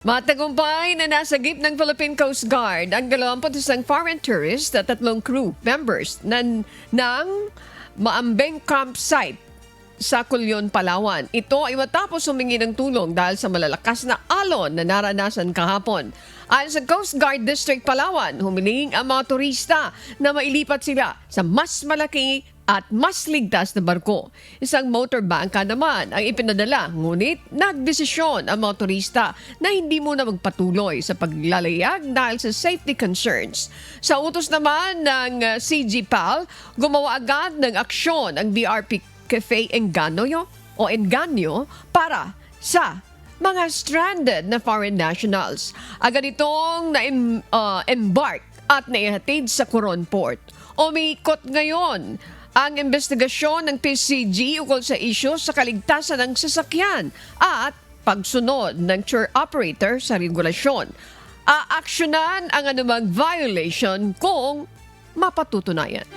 Matagumpay na nasagip ng Philippine Coast Guard ang 21 foreign tourist at 3 crew members ng Maambeng campsite sa Culion, Palawan. Ito ay matapos humingi ng tulong dahil sa malalakas na alon na naranasan kahapon. Ayon sa Coast Guard District, Palawan, humiling ang mga turista na mailipat sila sa mas malaki at mas ligtas na barko. Isang motorbangka naman ang ipinadala, ngunit nagdesisyon ang mga turista na hindi muna magpatuloy sa paglalayag dahil sa safety concerns. Sa utos naman ng CGPAL, gumawa agad ng aksyon ang BRP Cafe Enganyo para sa mga stranded na foreign nationals. Agad itong na-embark at naihatid sa Coron Port. Umiikot ngayon ang investigasyon ng PCG ukol sa isyu sa kaligtasan ng sasakyan at pagsunod ng tour operator sa regulasyon. Aaksyonan ang anumang violation kung mapatutunayan.